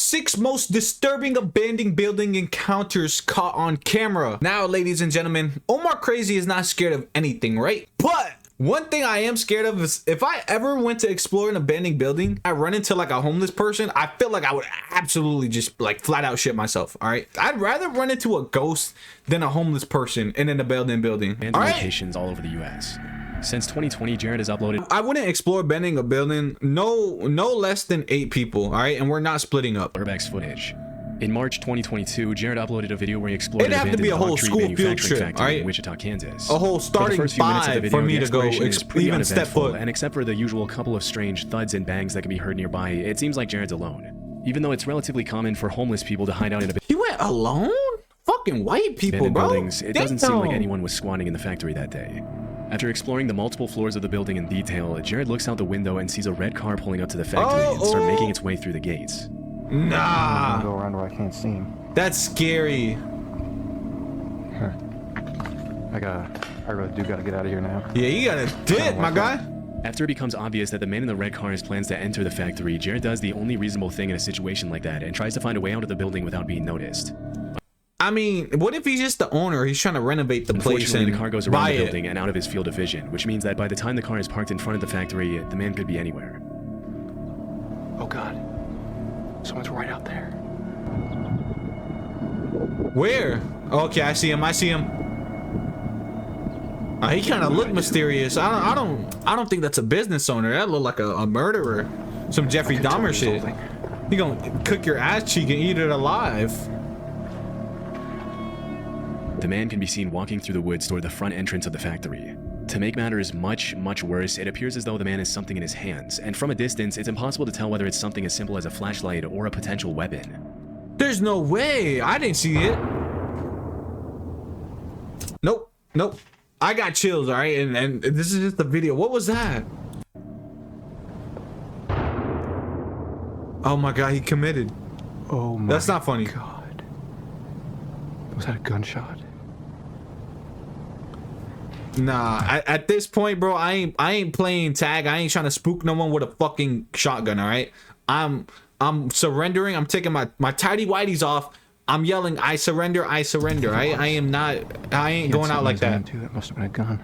6 most disturbing abandoned building encounters caught on camera. Now, ladies and gentlemen, Omar Crazy is not scared of anything, right? But one thing I am scared of is if I ever went to explore an abandoned building, I run into like a homeless person, I feel like I would absolutely just like flat out shit myself. All right, I'd rather run into a ghost than a homeless person in an abandoned building. And locations all over the U.S. Since 2020, Jared has uploaded. I wouldn't explore abandoned a building no less than 8 people. All right, and we're not splitting up. Urbex footage. In March 2022, Jared uploaded a video where he explored It'd have to be a whole school field trip, all right? In Wichita, Kansas. A whole starting 5 for me to go even step foot. And except for the usual couple of strange thuds and bangs that can be heard nearby, it seems like Jared's alone. Even though it's relatively common for homeless people to hide out in He went alone? Fucking white people, bro. Buildings, it doesn't seem like anyone was squatting in the factory that day. After exploring the multiple floors of the building in detail, Jared looks out the window and sees a red car pulling up to the factory and start making its way through the gates. Nah. Go around where I can't see him. That's scary. I really do gotta get out of here now. Yeah, you gotta dip, my guy. After it becomes obvious that the man in the red car has plans to enter the factory, Jared does the only reasonable thing in a situation like that and tries to find a way out of the building without being noticed. I mean, what if he's just the owner? He's trying to renovate the place and the car goes around the building and out of his field of vision, which means that by the time the car is parked in front of the factory, the man could be anywhere. Oh God. Someone's right out there. Where? Okay, I see him. He kind of looked mysterious. I don't think that's a business owner. That looked like a murderer. Some Jeffrey Dahmer shit. He gonna cook your ass cheek and eat it alive. The man can be seen walking through the woods toward the front entrance of the factory. To make matters much worse, it appears as though the man has something in his hands, and from a distance, it's impossible to tell whether it's something as simple as a flashlight or a potential weapon. There's no way. I didn't see it. Nope. I got chills, all right? And this is just the video. What was that? Oh my God, he committed. Oh my That's not funny. God. Was that a gunshot? Nah, at this point, bro, I ain't playing tag. I ain't trying to spook no one with a fucking shotgun, all right? I'm surrendering. I'm taking my tidy whities off. I'm yelling, I surrender, right? I ain't going out like that. That must have been a gun.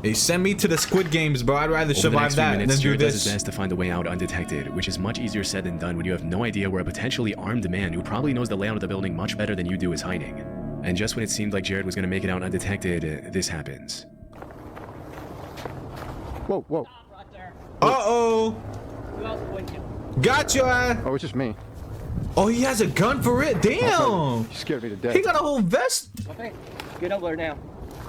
They send me to the Squid Games, bro. I'd rather survive that than do Jared does this. his best to find a way out undetected, which is much easier said than done when you have no idea where a potentially armed man who probably knows the layout of the building much better than you do is hiding. And just when it seemed like Jared was going to make it out undetected, this happens. Whoa. Right there. Uh-oh. Who else wouldn't you? Gotcha. Oh, it's just me. Oh, he has a gun for it. Damn. You scared me to death. He got a whole vest. Okay, get over there now.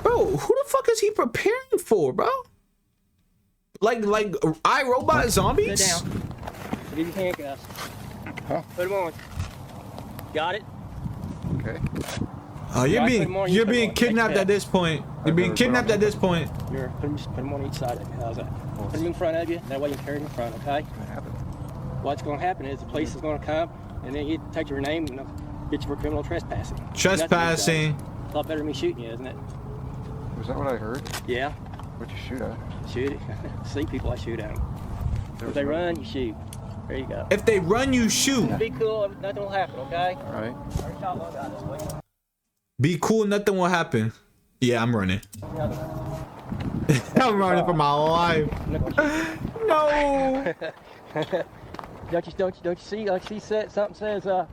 Bro, who the fuck is he preparing for, bro? Like iRobot zombies? Sit down. I'll give you handcuffs. Huh? Put them on. Got it? Okay. You're being kidnapped at this point. You're being kidnapped at this point. Here, put them on each side of you. How's that? Put them in front of you. That way you can carry them in front, okay? What happened? What's going to happen is the police is going to come, and then you take your name and they'll get you for criminal trespassing. Trespassing. It's a lot better than me shooting you, isn't it? Was that what I heard? Yeah. What'd you shoot at? Shoot it. See people, I shoot at them. If they run, you shoot. There you go. If they run, you shoot. Be cool. Nothing will happen, okay? All right. Turn shotgun down this way. Be cool, nothing will happen. Yeah, I'm running. I'm running for my life. No. Don't you see? Something says a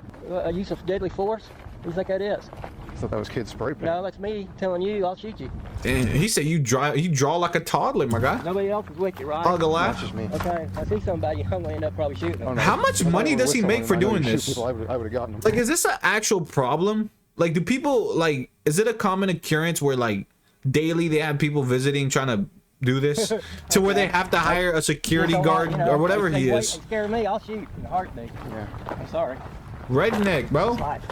use of deadly force. What do you think that is? I thought that was kid spray paint. No, that's me telling you. I'll shoot you. And he said you draw like a toddler, my guy. Nobody else is with you, right? Hug a That's laugh. just me. Okay, I see somebody. I'm gonna end up probably shooting them. Oh, no. How much If I money were does he with make for someone, I know doing you shoot this? people, I would have gotten them. Like, is this an actual problem? Like, do people, like, is it a common occurrence where, like, daily they have people visiting trying to do this? To where they have to hire a security guard or whatever he is? They scare me. I'll shoot in a heartbeat. Yeah. I'm sorry. Redneck, bro. Life.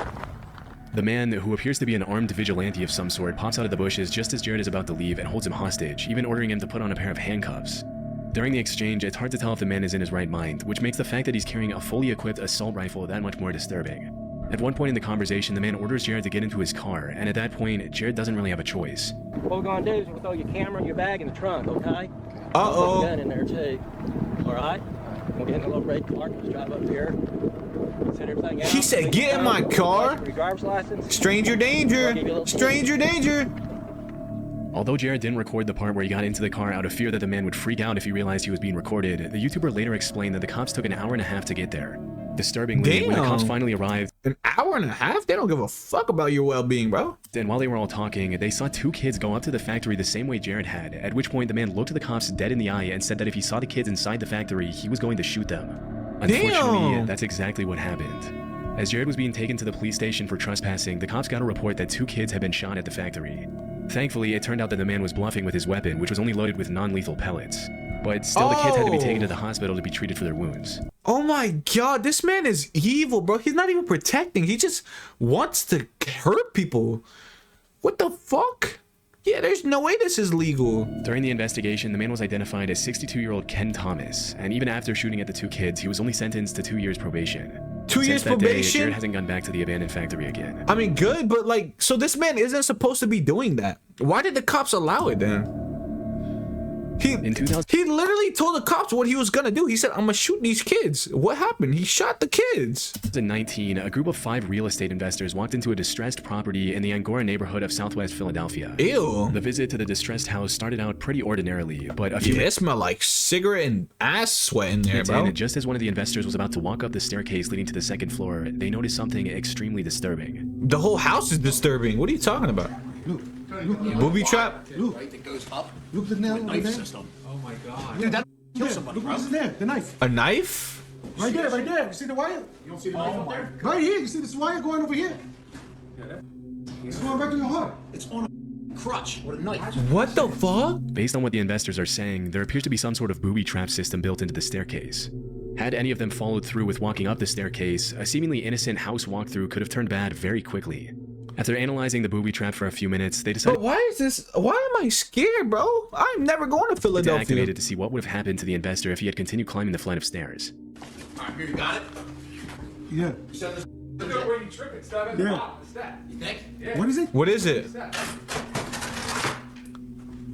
The man, who appears to be an armed vigilante of some sort, pops out of the bushes just as Jared is about to leave and holds him hostage, even ordering him to put on a pair of handcuffs. During the exchange, it's hard to tell if the man is in his right mind, which makes the fact that he's carrying a fully equipped assault rifle that much more disturbing. At one point in the conversation, the man orders Jared to get into his car, and at that point, Jared doesn't really have a choice. What we're gonna do is we'll throw your camera and your bag in the trunk, okay? Put a Uh-oh. gun in there too. All right? We'll get in a little red car, just drive up here, set everything out. He said, "Get in my car." Your driver's license. Stranger danger. Stranger danger. Although Jared didn't record the part where he got into the car out of fear that the man would freak out if he realized he was being recorded, the YouTuber later explained that the cops took an hour and a half to get there. Disturbingly, when the cops finally arrived, an hour and a half? They don't give a fuck about your well-being, bro. And while they were all talking, they saw two kids go up to the factory the same way Jared had, at which point the man looked at the cops dead in the eye and said that if he saw the kids inside the factory, he was going to shoot them. Unfortunately, that's exactly what happened. As Jared was being taken to the police station for trespassing, the cops got a report that two kids had been shot at the factory. Thankfully, it turned out that the man was bluffing with his weapon, which was only loaded with non-lethal pellets. But still, the kids had to be taken to the hospital to be treated for their wounds. Oh my god, this man is evil, bro. He's not even protecting. He just wants to hurt people. What the fuck? Yeah, there's no way this is legal. During the investigation, the man was identified as 62-year-old Ken Thomas, and even after shooting at the two kids, he was only sentenced to 2 years probation. 2 years Since that day, probation? Jared hasn't gone back to the abandoned factory again. I mean, good, but like, so this man isn't supposed to be doing that. Why did the cops allow it then? He literally told the cops what he was gonna do. He said, "I'm gonna shoot these kids." What happened? He shot the kids. In 2019, a group of 5 real estate investors walked into a distressed property in the Angora neighborhood of Southwest Philadelphia. Ew. The visit to the distressed house started out pretty ordinarily, but a few it smelled like cigarette and ass sweat in there, bro. And just as one of the investors was about to walk up the staircase leading to the second floor, they noticed something extremely disturbing. The whole house is disturbing. What are you talking about? Look, Booby trap? Look, that goes up. Look the nail over there. Oh my god. Yeah, that killed somebody. Look what's in there. The knife. A knife? Right there, right there. You see the wire? You don't see the knife up there? Right here. You see this wire going over here? It's going right to your heart. It's on a crutch with a knife. What the fuck? Based on what the investors are saying, there appears to be some sort of booby trap system built into the staircase. Had any of them followed through with walking up the staircase, a seemingly innocent house walkthrough could have turned bad very quickly. After analyzing the booby trap for a few minutes, they decided. But why am I scared, bro? I'm never going to Philadelphia. To activate it to see what would have happened to the investor if he had continued climbing the flight of stairs. Alright, here, you got it? Yeah. You said this. Look at where you tripping. Stop at the top. What's that? You think? Yeah. What is it? What is it?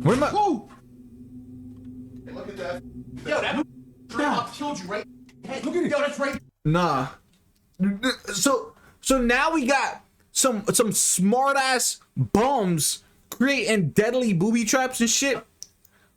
What am I? Whoa! Hey, look at that. Yo, that drop killed you right. Look at it. Yo, that's right. Nah. So now we got some smart ass bums creating deadly booby traps and shit.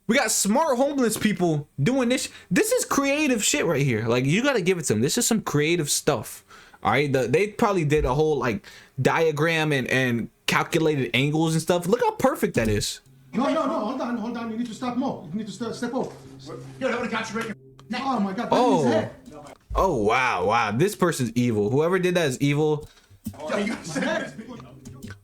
We got smart homeless people doing this. This is creative shit right here. Like, you gotta give it to them. This is some creative stuff. All right, they probably did a whole like diagram and calculated angles and stuff. Look how perfect that is. No. Hold on. You need to stop more. You need to step over. Yo, that would have got you right. Oh my God. That's his head. Oh wow. This person's evil. Whoever did that is evil. Yo, you got his head.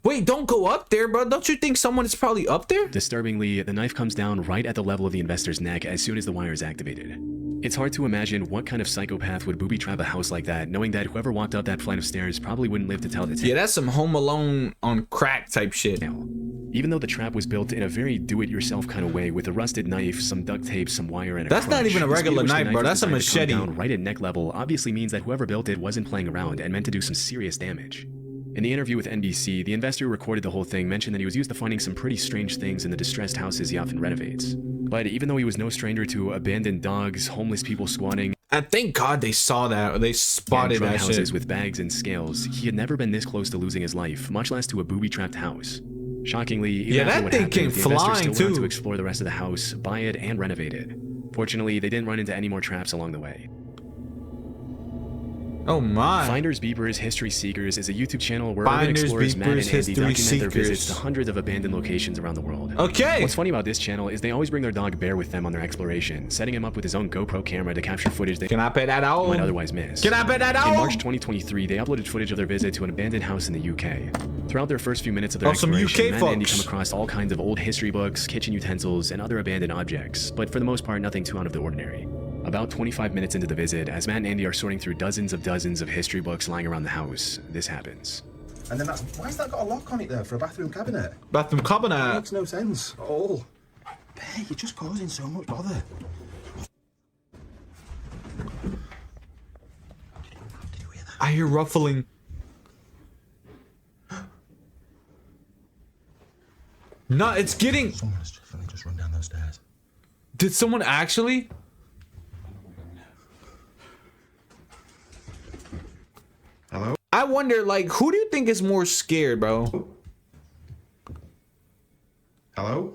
Wait, don't go up there, bro. Don't you think someone is probably up there? Disturbingly, the knife comes down right at the level of the investor's neck as soon as the wire is activated. It's hard to imagine what kind of psychopath would booby trap a house like that, knowing that whoever walked up that flight of stairs probably wouldn't live to tell the tale. Yeah, that's some Home Alone on crack type shit. Even though the trap was built in a very do-it-yourself kind of way with a rusted knife, some duct tape, some wire, and a That's not crutch, even a the speed regular at which the knife, bro. was That's a designed to come machete. down right at neck level obviously means that whoever built it wasn't playing around and meant to do some serious damage. In the interview with NBC, the investor who recorded the whole thing mentioned that he was used to finding some pretty strange things in the distressed houses he often renovates. But even though he was no stranger to abandoned dogs, homeless people squatting, and thank God they saw that, or they spotted drug that houses shit. with bags and scales, he had never been this close to losing his life, much less to a booby-trapped house. Shockingly, even after that what thing happened, came the investors flying, still wanted too. to explore the rest of the house, buy it, and renovate it. Fortunately, they didn't run into any more traps along the way. Oh my. Finders Beepers History Seekers is a YouTube channel where urban Finders explorers Matt and Beepers Andy History document their visits Seekers. to hundreds of abandoned locations around the world. Okay. What's funny about this channel is they always bring their dog Bear with them on their exploration, setting him up with his own GoPro camera to capture footage they Can I pet that out? might otherwise miss. Can I pet that out? In March 2023, they uploaded footage of their visit to an abandoned house in the UK. Throughout their first few minutes of their Some exploration, UK Matt and Andy folks. come across all kinds of old history books, kitchen utensils, and other abandoned objects, but for the most part, nothing too out of the ordinary. About 25 minutes into the visit, as Matt and Andy are sorting through dozens of history books lying around the house, this happens. And then why's that got a lock on it there for a bathroom cabinet? Bathroom cabinet. Makes no sense at all. Bear, you're just causing so much bother. Did you hear that? I hear ruffling. No, it's getting. Someone has just run down those stairs. Did someone actually? I wonder, like, who do you think is more scared, bro? Hello?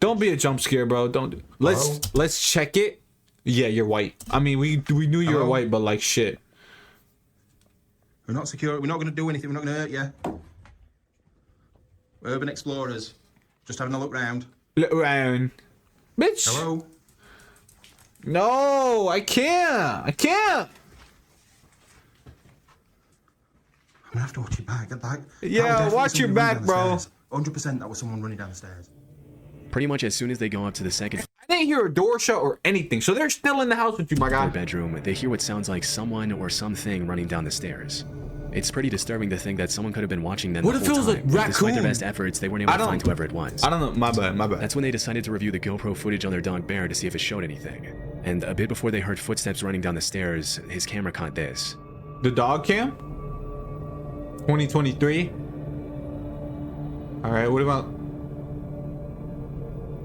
Don't be a jump scare, bro. Don't. Let's check it. Yeah, you're white. I mean, we knew you were white, but like shit. We're not secure. We're not going to do anything. We're not going to hurt you. We're urban explorers. Just having a look round. Look around, bitch. Hello? No, I can't. I can't. I'm gonna have to watch your back. Get back. Yeah, watch your back, bro. 100% that was someone running down the stairs. Pretty much as soon as they go up to the second I didn't hear a door shut or anything, so they're still in the house with you, my guy. bedroom, they hear what sounds like someone or something running down the stairs. It's pretty disturbing to think that someone could have been watching them What the if whole it was a time. Despite raccoon? their best efforts, they weren't able to find whoever it was. I don't know. My bad. My bad. That's when they decided to review the GoPro footage on their dog Bear to see if it showed anything. And a bit before they heard footsteps running down the stairs, his camera caught this. The dog cam? 2023? Alright, what about...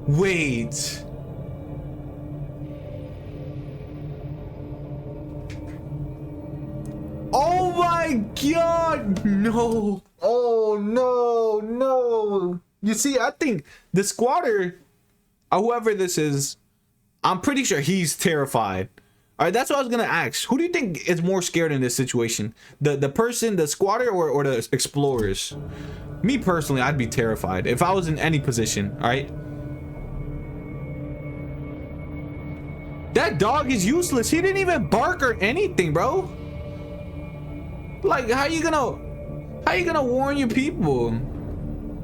Wait. Oh my god! No. Oh no, no. You see, I think the squatter, or whoever this is, I'm pretty sure he's terrified. All right, that's what I was gonna ask. Who do you think is more scared in this situation? The person, the squatter, or the explorers? Me personally, I'd be terrified if I was in any position. All right. That dog is useless. He didn't even bark or anything, bro. Like, how you gonna warn your people?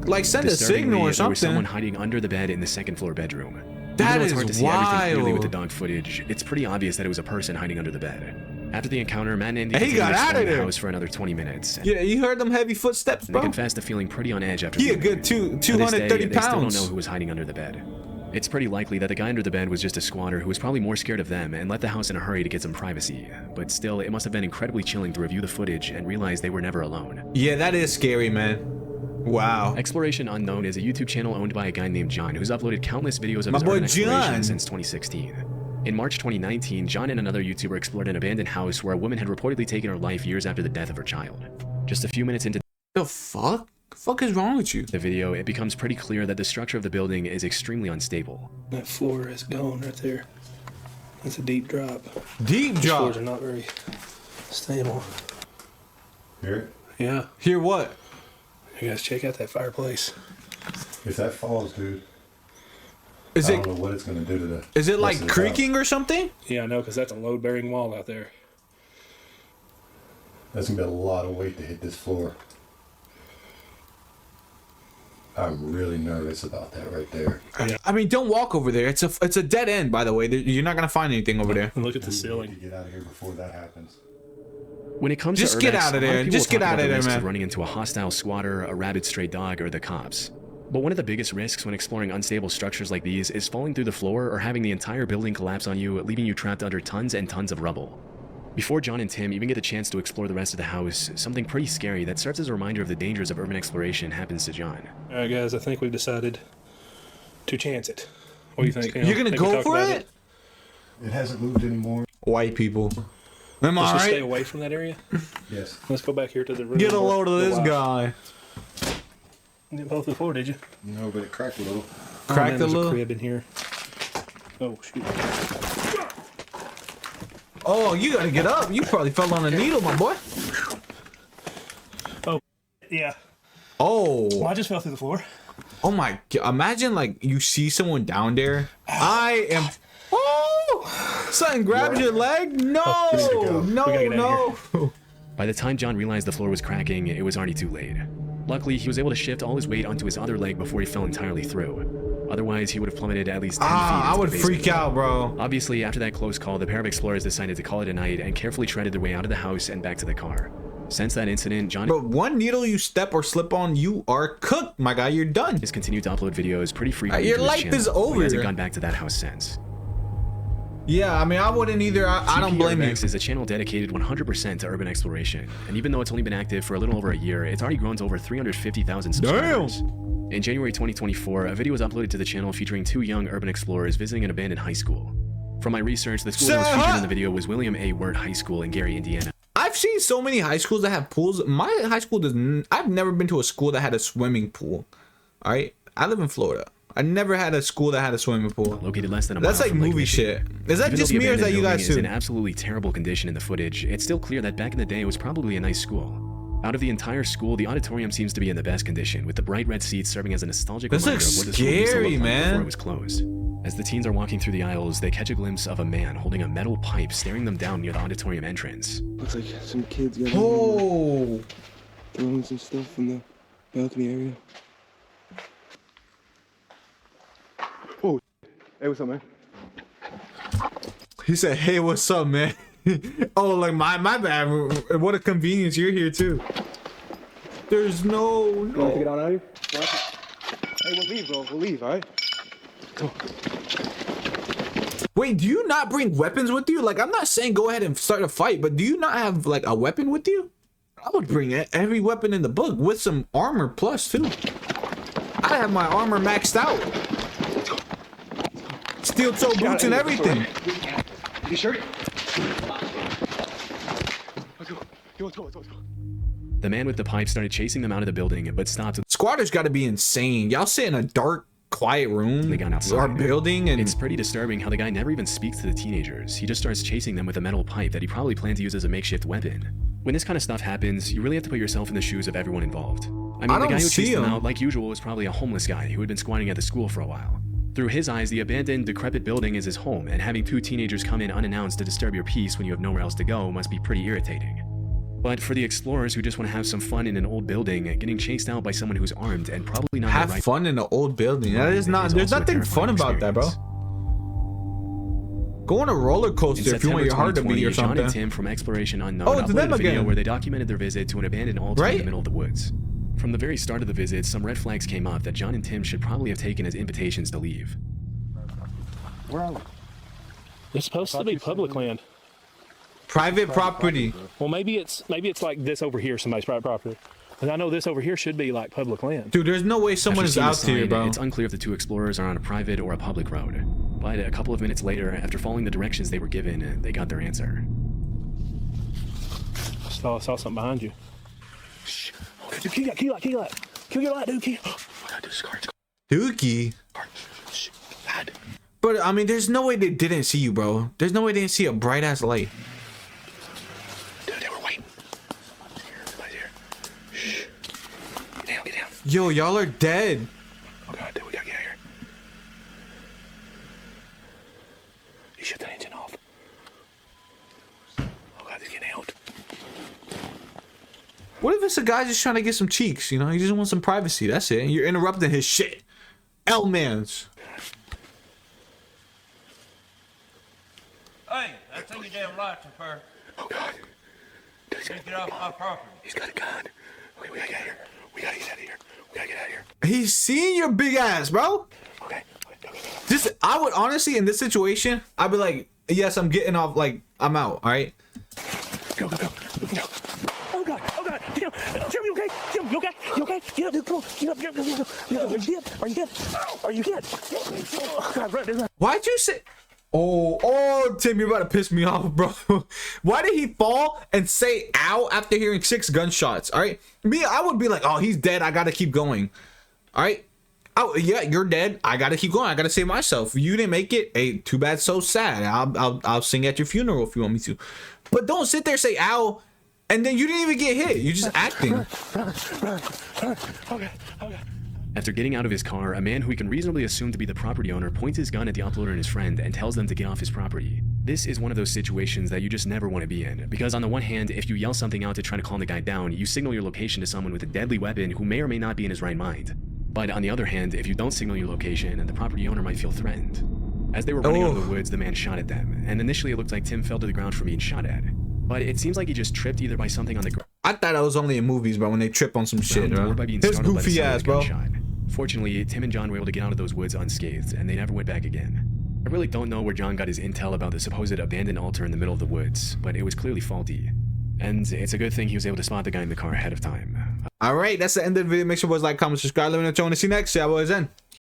Like, send a signal or There was someone something. hiding under the bed in the second floor bedroom. That Even though it's is hard to see everything clearly with the wild. dog footage, it's pretty obvious that it was a person hiding under the bed. After the encounter, Matt and Andy He got continued out of exploring the there. house for another 20 minutes. Yeah, you heard them heavy footsteps, They bro. confessed to feeling pretty on edge after He a leaving. good To this day, 230 they still don't pounds. know who was hiding under the bed. It's pretty likely that the guy under the bed was just a squatter who was probably more scared of them and left the house in a hurry to get some privacy. But still, it must have been incredibly chilling to review the footage and realize they were never alone. Yeah, that is scary, man. Wow. Exploration Unknown is a YouTube channel owned by a guy named John who's uploaded countless videos of My his boy urban exploration John. since 2016. In March 2019, John and another YouTuber explored an abandoned house where a woman had reportedly taken her life years after the death of her child. Just a few minutes into The fuck? The fuck is wrong with you? the video, it becomes pretty clear that the structure of the building is extremely unstable. That floor is gone right there. That's a deep drop. Deep These drop. floors are not very stable. Hear it? Yeah, Hear what? you guys check out that fireplace. If that falls, dude, Is I it don't know what it's gonna do to the. is it rest like of the house. creaking or something? Yeah, I know, because that's a load-bearing wall out there. That's gonna be a lot of weight to hit this floor. I'm really nervous about that right there. I mean, don't walk over there. It's a dead end, by the way. You're not gonna find anything over there. And look at the We need ceiling. to get out of here before that happens. When it comes Just to get urbex, out of a lot there. people Just talk get out about of the there, risks man. of running into a hostile squatter, a rabid stray dog, or the cops. But one of the biggest risks when exploring unstable structures like these is falling through the floor or having the entire building collapse on you, leaving you trapped under tons and tons of rubble. Before John and Tim even get the chance to explore the rest of the house, something pretty scary that serves as a reminder of the dangers of urban exploration happens to John. All right, guys, I think we've decided to chance it. What do you think? You're gonna Think we go talked for about it? It hasn't moved anymore. White people. Am Let's I just stay right? away from that area. Yes. Let's go back here to the room. Get a where load of the this wife- guy. You didn't fall through the floor, did you? No, but it cracked a little. Oh, Cracked man, a there's little. a crib in here. Oh, shoot. Oh, you gotta get up. You probably fell on a needle, my boy. Yeah. Oh. Well, I just fell through the floor. Oh my god. Imagine like you see someone down there. I am. Oh! Something grabs your leg? No! go. No, We gotta get out no. By the time John realized the floor was cracking, it was already too late. Luckily, he was able to shift all his weight onto his other leg before he fell entirely through. Otherwise, he would have plummeted at least 10 feet Ah, I into would the basement. freak out, bro. Obviously, after that close call, the pair of explorers decided to call it a night and carefully treaded their way out of the house and back to the car. Since that incident, John But one needle you step or slip on, you are cooked, my guy. You're done. has continued to upload videos pretty frequently Your to his life channel, is but he over. hasn't gone back to that house since. Yeah, I mean, I wouldn't either. I don't TP blame you. Urbex is a channel dedicated 100% to urban exploration, and even though it's only been active for a little over a year, it's already grown to over 350,000 subscribers. In January 2024, a video was uploaded to the channel featuring two young urban explorers visiting an abandoned high school. From my research, the school that was featured in the video was William A. Wirt High School in Gary, Indiana. I've seen so many high schools that have pools. My high school doesn't. I've never been to a school that had a swimming pool. All right, I live in Florida. I never had a school that had a swimming pool. Located less than a That's mile like from Lake movie Michigan. shit. Is that Even just though the me or is that abandoned you guys building is too? in absolutely terrible condition in the footage, it's still clear that back in the day it was probably a nice school. Out of the entire school, the auditorium seems to be in the best condition, with the bright red seats serving as a nostalgic This reminder looks of what the school used to scary, look like man. before it was closed. As the teens are walking through the aisles, they catch a glimpse of a man holding a metal pipe staring them down near the auditorium entrance. Looks like some kids got Oh, throwing some stuff from the balcony area. Oh, hey, what's up, man? he said, "Hey, what's up, man?" Oh, like my bad. What a convenience. You're here too. There's no. You want to get on out of here? Hey, we'll leave, bro. We'll leave, all right? Come on. Wait, do you not bring weapons with you? Like, I'm not saying go ahead and start a fight, but do you not have like a weapon with you? I would bring every weapon in the book with some armor plus too. I have my armor maxed out. Steel toe boots and everything. You sure? Let's go. Let's go. The man with the pipe started chasing them out of the building, but stopped. Squatters got to be insane. Y'all sit in a dark, quiet room They got outside. or building, and It's pretty disturbing how the guy never even speaks to the teenagers. He just starts chasing them with a metal pipe that he probably planned to use as a makeshift weapon. When this kind of stuff happens, you really have to put yourself in the shoes of everyone involved. I mean, the guy who chased them out, like usual, was probably a homeless guy who had been squatting at the school for a while. Through his eyes, the abandoned, decrepit building is his home, and having two teenagers come in unannounced to disturb your peace when you have nowhere else to go must be pretty irritating. But for the explorers who just want to have some fun in an old building, getting chased out by someone who's armed and probably not have the right fun in an old building. That is not. is There's also a nothing fun terrifying about that, bro. experience. Go on a roller coaster if you want your heart to beat or John something. and Tim from Exploration Unknown Oh, it's uploaded them a video again. where they documented their visit to an abandoned altar in Right? the middle of the woods. From the very start of the visit, some red flags came up that John and Tim should probably have taken as invitations to leave. Where are we? It's supposed to be public land. Private property. Well, maybe it's like this over here, somebody's private property. Because I know this over here should be like public land. Dude, there's no way someone After is seeing the out here, sign, bro. It's unclear if the two explorers are on a private or a public road. But a couple of minutes later, after following the directions they were given, they got their answer. I saw something behind you. Shh. Dude, key light. Kill your light, dude. Dookie. Shh. God. But I mean, there's no way they didn't see you, bro. There's no way they didn't see a bright ass light. Dude, they were waiting. Somebody's here. Shh. Get down. Yo, y'all are dead. Oh God, dude, we gotta get out of here. You shut that engine off. Oh God, they're getting out. What if it's a guy just trying to get some cheeks? You know, he just wants some privacy. That's it. You're interrupting his shit. L-mans. Hey, that's in your damn lights, sir. Oh God. Dude, Get off my property. he's got a gun. Okay, we gotta get out of here. We gotta get out of here. He's seeing your big ass, bro. Okay. Just, I would honestly, in this situation, I'd be like, yes, I'm getting off. Like, I'm out. All right. Go. Oh God. Tim, you okay? Tim, you okay? Get up, dude. Come on. Get up. Are you dead? Oh God, run. Why'd you say? Oh, Tim, you're about to piss me off, bro. Why did he fall and say ow after hearing 6 gunshots? All right. Me, I would be like, oh, he's dead. I got to keep going. All right. Oh, yeah, you're dead. I got to keep going. I got to save myself. You didn't make it. Hey, too bad. So sad. I'll sing at your funeral if you want me to. But don't sit there and say ow. And then you didn't even get hit. You're just acting. Okay. After getting out of his car, a man who we can reasonably assume to be the property owner points his gun at the uploader and his friend and tells them to get off his property. This is one of those situations that you just never want to be in, because on the one hand, if you yell something out to try to calm the guy down, you signal your location to someone with a deadly weapon who may or may not be in his right mind. But on the other hand, if you don't signal your location, the property owner might feel threatened. As they were running out of the woods, the man shot at them, and initially it looked like Tim fell to the ground from being shot at. But it seems like he just tripped either by something on the ground. I thought that was only in movies, bro, when they trip on some shit, bro. Or by being His startled by the goofy sound of ass, a bro. gunshot. Fortunately, Tim and John were able to get out of those woods unscathed, and they never went back again. I really don't know where John got his intel about the supposed abandoned altar in the middle of the woods, but it was clearly faulty. And it's a good thing he was able to spot the guy in the car ahead of time. All right, that's the end of the video. Make sure you boys like, comment, subscribe. Let me know what you want to see next. See you boys then.